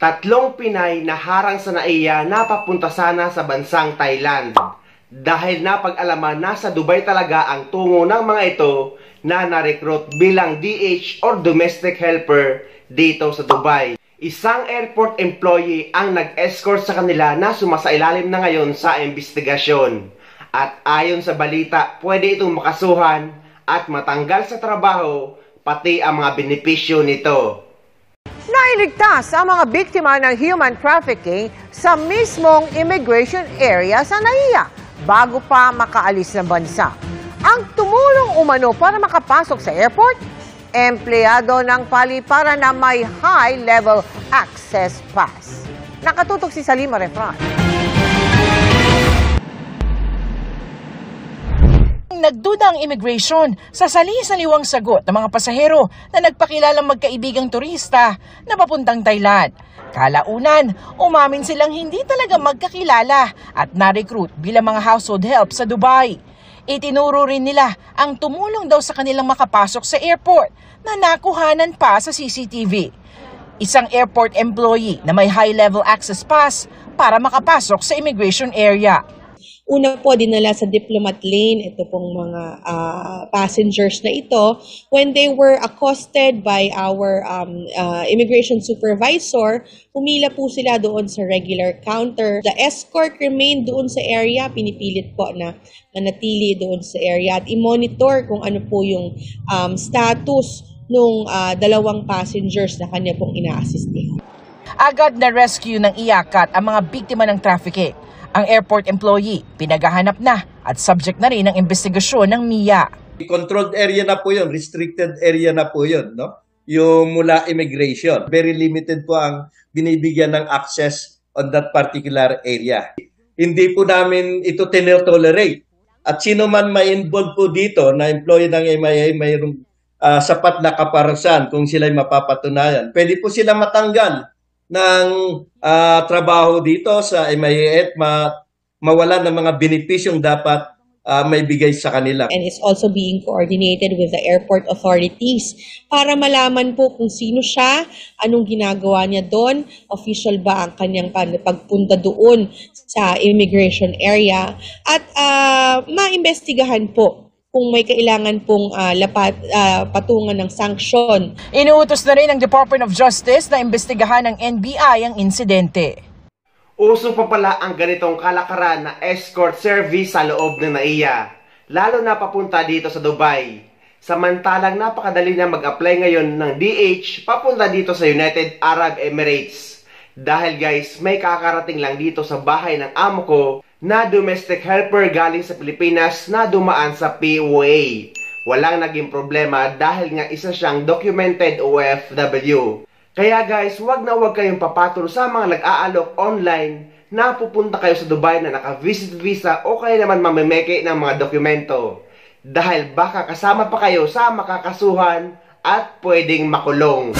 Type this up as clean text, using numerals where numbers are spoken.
Tatlong Pinay na harang sa NAIA na papunta sana sa bansang Thailand. Dahil napag-alaman na sa Dubai talaga ang tungo ng mga ito na na-recruit bilang DH or domestic helper dito sa Dubai. Isang airport employee ang nag-escort sa kanila na sumasailalim na ngayon sa investigasyon. At ayon sa balita, pwede itong makasuhan at matanggal sa trabaho pati ang mga benepisyo nito. Nailigtas ang mga biktima ng human trafficking sa mismong immigration area sa NAIA bago pa makaalis ng bansa. Ang tumulong umano para makapasok sa airport, empleyado ng paliparan na may high-level access pass. Nakatutok si Salima Refran. Nagduda ang immigration sa sali-saliwang sagot ng mga pasahero na nagpakilalang magkaibigang turista na papuntang Thailand. Kalaunan, umamin silang hindi talaga magkakilala at na-recruit bilang mga household help sa Dubai. Itinuro rin nila ang tumulong daw sa kanilang makapasok sa airport na nakuhanan pa sa CCTV. Isang airport employee na may high-level access pass para makapasok sa immigration area. Una po, dinala sa diplomat lane ito pong mga passengers na ito. When they were accosted by our immigration supervisor, pumila po sila doon sa regular counter. The escort remained doon sa area, pinipilit po na manatili doon sa area at i-monitor kung ano po yung status ng dalawang passengers na kanya pong ina-assist. Agad na rescue ng IACAT ang mga biktima ng trafficking. Ang airport employee, pinagahanap na at subject na rin ng investigasyon ng MIA. Controlled area na po yun, restricted area na po yun, no? Yung mula immigration. Very limited po ang binibigyan ng access on that particular area. Hindi po namin ito tolerate. At sino man ma-involve po dito na employee ng MIA mayroong sapat na kaparasan kung sila'y mapapatunayan. Pwede po sila matanggal ng trabaho dito sa MIA at mawalan ng mga benepisyong dapat may bigay sa kanila. And it's also being coordinated with the airport authorities para malaman po kung sino siya, anong ginagawa niya doon, official ba ang kanyang pagpunta doon sa immigration area, at maimbestigahan po kung may kailangan pong patungan ng sanksyon. Inuutos na rin ng Department of Justice na imbestigahan ng NBI ang insidente. Uso pa pala ang ganitong kalakaran na escort service sa loob ng NAIA, lalo na papunta dito sa Dubai. Samantalang napakadali na mag-apply ngayon ng DH papunta dito sa United Arab Emirates. Dahil guys, may kakarating lang dito sa bahay ng amo ko na domestic helper galing sa Pilipinas na dumaan sa POA. Walang naging problema dahil nga isa siyang documented OFW. Kaya guys, wag na wag kayong papatol sa mga nag-aalok online na pupunta kayo sa Dubai na naka-visit visa o kaya naman mamimeke ng mga dokumento. Dahil baka kasama pa kayo sa makakasuhan at pwedeng makulong.